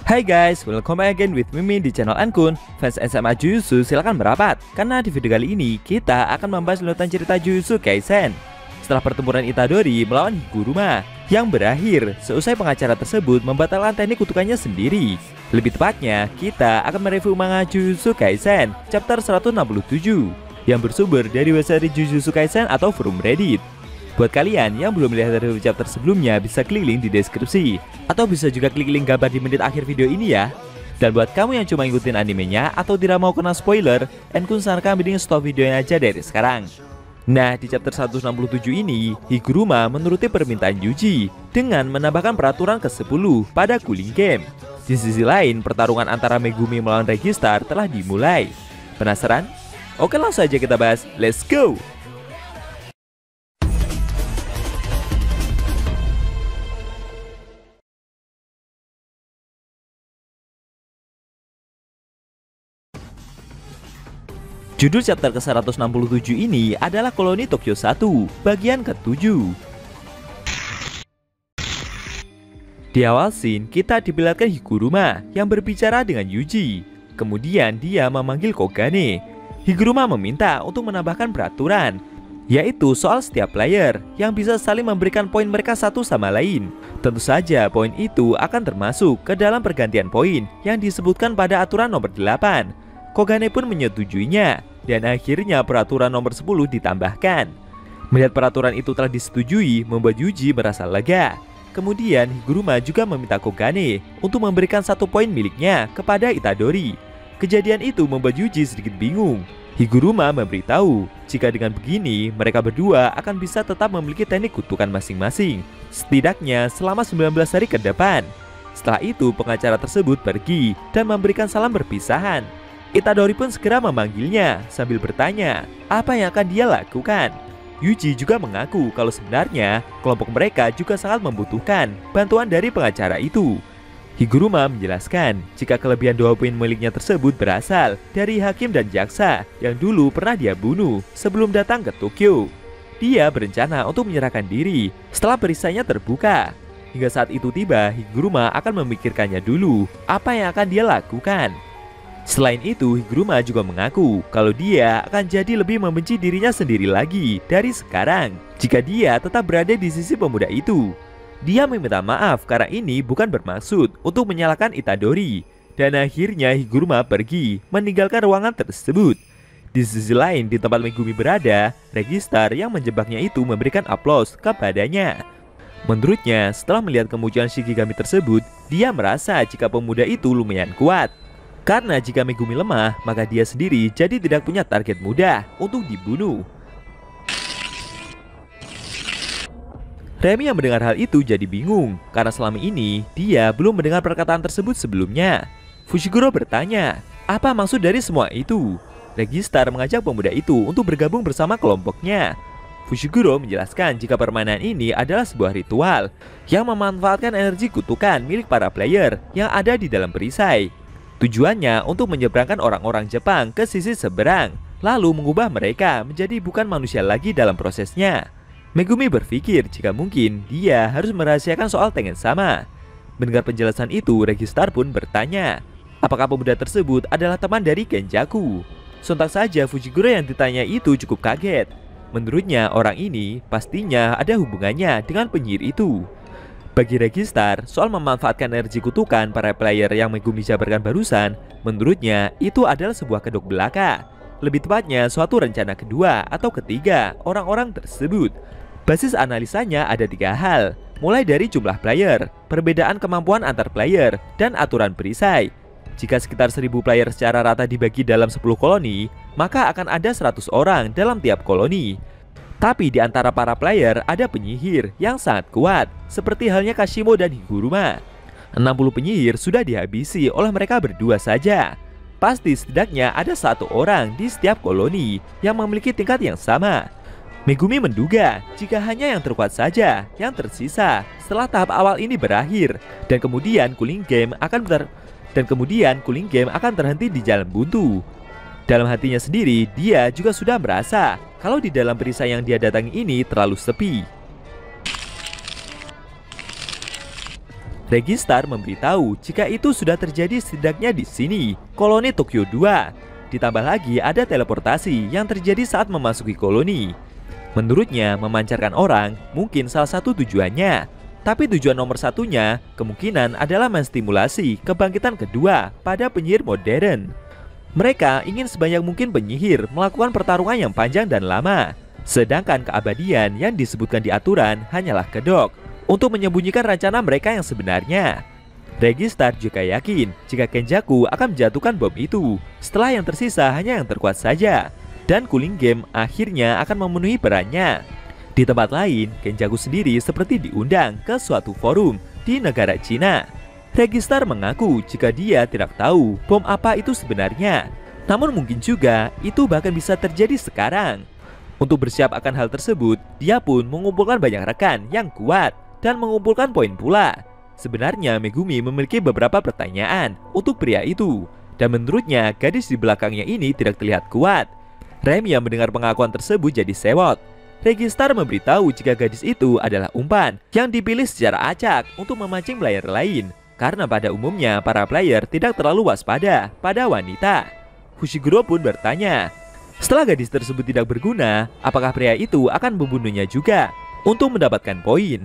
Hai guys, welcome back again with Mimin di channel Ankun. Fans SMA Jujutsu silahkan merapat, karena di video kali ini kita akan membahas lanjutan cerita Jujutsu Kaisen. Setelah pertempuran Itadori melawan Higuruma yang berakhir seusai pengacara tersebut membatalkan teknik kutukannya sendiri. Lebih tepatnya, kita akan mereview manga Jujutsu Kaisen chapter 167 yang bersumber dari website Jujutsu Kaisen atau forum Reddit. Buat kalian yang belum melihat review chapter sebelumnya, bisa klik link di deskripsi, atau bisa juga klik link gambar di menit akhir video ini ya. Dan buat kamu yang cuma ngikutin animenya atau tidak mau kena spoiler, Ankun sarankan mending stop videonya aja dari sekarang. Nah, di chapter 167 ini, Higuruma menuruti permintaan Yuji dengan menambahkan peraturan ke-10 pada Cooling Game. Di sisi lain, pertarungan antara Megumi melawan Registar telah dimulai. Penasaran? Oke, langsung aja kita bahas. Let's go! Judul chapter ke-167 ini adalah Koloni Tokyo 1, bagian ke-7. Di awal scene, kita diperlihatkan Higuruma yang berbicara dengan Yuji. Kemudian dia memanggil Kogane. Higuruma meminta untuk menambahkan peraturan, yaitu soal setiap player yang bisa saling memberikan poin mereka satu sama lain. Tentu saja poin itu akan termasuk ke dalam pergantian poin yang disebutkan pada aturan nomor 8. Kogane pun menyetujuinya, dan akhirnya peraturan nomor 10 ditambahkan. Melihat peraturan itu telah disetujui, membuat Yuji merasa lega. Kemudian Higuruma juga meminta Kogane untuk memberikan 1 poin miliknya kepada Itadori. Kejadian itu membuat Yuji sedikit bingung. Higuruma memberitahu jika dengan begini mereka berdua akan bisa tetap memiliki teknik kutukan masing-masing, setidaknya selama 19 hari ke depan. Setelah itu pengacara tersebut pergi dan memberikan salam perpisahan. Itadori pun segera memanggilnya sambil bertanya apa yang akan dia lakukan. Yuji juga mengaku kalau sebenarnya kelompok mereka juga sangat membutuhkan bantuan dari pengacara itu. Higuruma menjelaskan jika kelebihan 2 poin miliknya tersebut berasal dari hakim dan jaksa yang dulu pernah dia bunuh sebelum datang ke Tokyo. Dia berencana untuk menyerahkan diri setelah perisainya terbuka. Hingga saat itu tiba, Higuruma akan memikirkannya dulu apa yang akan dia lakukan. Selain itu, Higuruma juga mengaku kalau dia akan jadi lebih membenci dirinya sendiri lagi dari sekarang jika dia tetap berada di sisi pemuda itu. Dia meminta maaf karena ini bukan bermaksud untuk menyalahkan Itadori. Dan akhirnya Higuruma pergi meninggalkan ruangan tersebut. Di sisi lain, di tempat Megumi berada, Registar yang menjebaknya itu memberikan aplaus kepadanya. Menurutnya, setelah melihat kemunculan Shikigami tersebut, dia merasa jika pemuda itu lumayan kuat. Karena jika Megumi lemah, maka dia sendiri jadi tidak punya target mudah untuk dibunuh. Remy yang mendengar hal itu jadi bingung, karena selama ini dia belum mendengar perkataan tersebut sebelumnya. Fushiguro bertanya, apa maksud dari semua itu? Registar mengajak pemuda itu untuk bergabung bersama kelompoknya. Fushiguro menjelaskan jika permainan ini adalah sebuah ritual yang memanfaatkan energi kutukan milik para player yang ada di dalam perisai. Tujuannya untuk menyeberangkan orang-orang Jepang ke sisi seberang, lalu mengubah mereka menjadi bukan manusia lagi dalam prosesnya. Megumi berpikir jika mungkin dia harus merahasiakan soal Tengen Sama. Mendengar penjelasan itu, Registar pun bertanya, apakah pemuda tersebut adalah teman dari Kenjaku? Sontak saja Fushiguro yang ditanya itu cukup kaget. Menurutnya orang ini pastinya ada hubungannya dengan penyihir itu. Bagi Registar, soal memanfaatkan energi kutukan para player yang Megumi jabarkan barusan, menurutnya itu adalah sebuah kedok belaka. Lebih tepatnya suatu rencana kedua atau ketiga orang-orang tersebut. Basis analisanya ada 3 hal, mulai dari jumlah player, perbedaan kemampuan antar player, dan aturan perisai. Jika sekitar 1000 player secara rata dibagi dalam 10 koloni, maka akan ada 100 orang dalam tiap koloni. Tapi di antara para player ada penyihir yang sangat kuat, seperti halnya Kashimo dan Higuruma. 60 penyihir sudah dihabisi oleh mereka berdua saja. Pasti setidaknya ada 1 orang di setiap koloni yang memiliki tingkat yang sama. Megumi menduga jika hanya yang terkuat saja yang tersisa setelah tahap awal ini berakhir, dan kemudian Cooling Game akan terhenti di jalan buntu. Dalam hatinya sendiri, dia juga sudah merasa kalau di dalam perisai yang dia datangi ini terlalu sepi. Registar memberitahu jika itu sudah terjadi setidaknya di sini, koloni Tokyo 2. Ditambah lagi ada teleportasi yang terjadi saat memasuki koloni. Menurutnya, memancarkan orang mungkin salah satu tujuannya. Tapi tujuan nomor satunya kemungkinan adalah menstimulasi kebangkitan kedua pada penyihir modern. Mereka ingin sebanyak mungkin penyihir melakukan pertarungan yang panjang dan lama. Sedangkan keabadian yang disebutkan di aturan hanyalah kedok untuk menyembunyikan rencana mereka yang sebenarnya. Registar juga yakin jika Kenjaku akan menjatuhkan bom itu setelah yang tersisa hanya yang terkuat saja. Dan Cooling Game akhirnya akan memenuhi perannya. Di tempat lain, Kenjaku sendiri seperti diundang ke suatu forum di negara Cina. Registar mengaku jika dia tidak tahu bom apa itu sebenarnya. Namun mungkin juga itu bahkan bisa terjadi sekarang. Untuk bersiap akan hal tersebut, dia pun mengumpulkan banyak rekan yang kuat dan mengumpulkan poin pula. Sebenarnya Megumi memiliki beberapa pertanyaan untuk pria itu. Dan menurutnya gadis di belakangnya ini tidak terlihat kuat. Rem yang mendengar pengakuan tersebut jadi sewot. Registar memberitahu jika gadis itu adalah umpan yang dipilih secara acak untuk memancing player lain. Karena pada umumnya para player tidak terlalu waspada pada wanita. Fushiguro pun bertanya, setelah gadis tersebut tidak berguna, apakah pria itu akan membunuhnya juga untuk mendapatkan poin?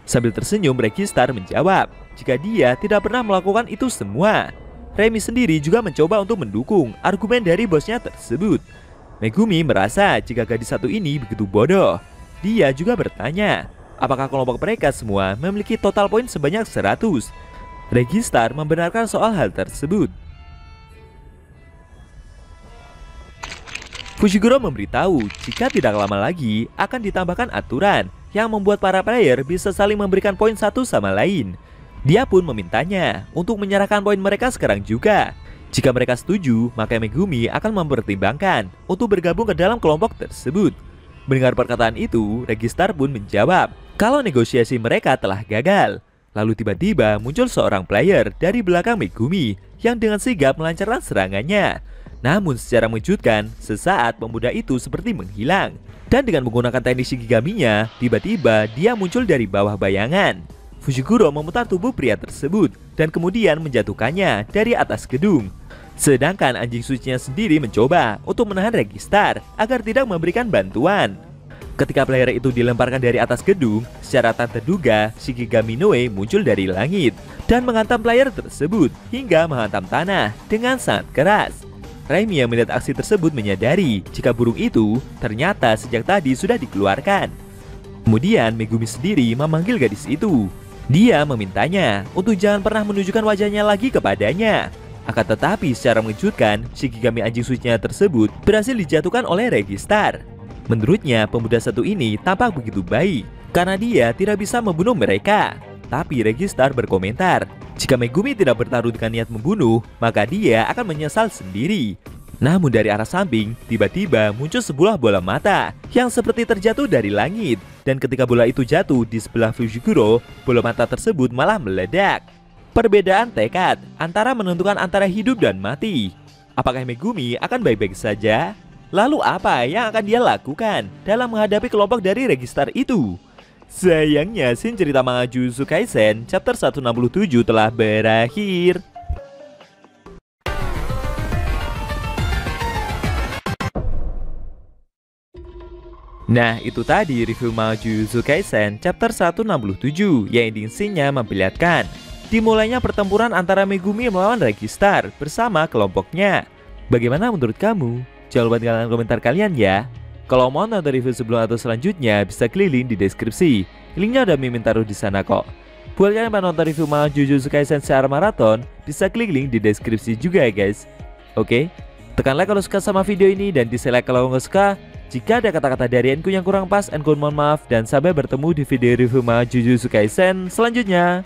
Sambil tersenyum, Registar menjawab jika dia tidak pernah melakukan itu semua. Remi sendiri juga mencoba untuk mendukung argumen dari bosnya tersebut. Megumi merasa jika gadis satu ini begitu bodoh. Dia juga bertanya, apakah kelompok mereka semua memiliki total poin sebanyak 100? Registar membenarkan soal hal tersebut. Fushiguro memberitahu jika tidak lama lagi akan ditambahkan aturan yang membuat para player bisa saling memberikan poin satu sama lain. Dia pun memintanya untuk menyerahkan poin mereka sekarang juga. Jika mereka setuju, maka Megumi akan mempertimbangkan untuk bergabung ke dalam kelompok tersebut. Mendengar perkataan itu, Registar pun menjawab kalau negosiasi mereka telah gagal. Lalu tiba-tiba muncul seorang player dari belakang Megumi yang dengan sigap melancarkan serangannya. Namun secara mengejutkan, sesaat pemuda itu seperti menghilang. Dan dengan menggunakan teknik Shikigami-nya, tiba-tiba dia muncul dari bawah bayangan. Fushiguro memutar tubuh pria tersebut dan kemudian menjatuhkannya dari atas gedung. Sedangkan anjing sucinya sendiri mencoba untuk menahan Registar agar tidak memberikan bantuan. Ketika player itu dilemparkan dari atas gedung, secara tak terduga Shikigami Noe muncul dari langit dan menghantam player tersebut hingga menghantam tanah dengan sangat keras. Raimi yang melihat aksi tersebut menyadari jika burung itu ternyata sejak tadi sudah dikeluarkan. Kemudian Megumi sendiri memanggil gadis itu. Dia memintanya untuk jangan pernah menunjukkan wajahnya lagi kepadanya. Akan tetapi secara mengejutkan, Shikigami anjing sucinya tersebut berhasil dijatuhkan oleh Registar. Menurutnya pemuda satu ini tampak begitu baik karena dia tidak bisa membunuh mereka. Tapi Registar berkomentar, jika Megumi tidak bertaruh dengan niat membunuh, maka dia akan menyesal sendiri. Namun dari arah samping, tiba-tiba muncul sebuah bola mata yang seperti terjatuh dari langit. Dan ketika bola itu jatuh di sebelah Fushiguro, bola mata tersebut malah meledak. Perbedaan tekad antara menentukan antara hidup dan mati. Apakah Megumi akan baik-baik saja? Lalu apa yang akan dia lakukan dalam menghadapi kelompok dari Registar itu? Sayangnya scene cerita manga Jujutsu Kaisen chapter 167 telah berakhir. Nah, itu tadi review manga Jujutsu Kaisen chapter 167 yang ending scene-nya memperlihatkan dimulainya pertempuran antara Megumi melawan Registar bersama kelompoknya. Bagaimana menurut kamu? Jangan lupa tinggalkan komentar kalian ya. Kalau mau nonton review sebelum atau selanjutnya, bisa klik link di deskripsi. Linknya udah Mimin taruh di sana kok. Buat kalian yang nonton review manga Jujutsu Kaisen secara maraton, bisa klik link di deskripsi juga ya guys. Oke, tekan like kalau suka sama video ini dan dislike kalau nggak suka. Jika ada kata-kata dari Enku yang kurang pas, Enku mohon maaf dan sampai bertemu di video review manga Jujutsu Kaisen selanjutnya.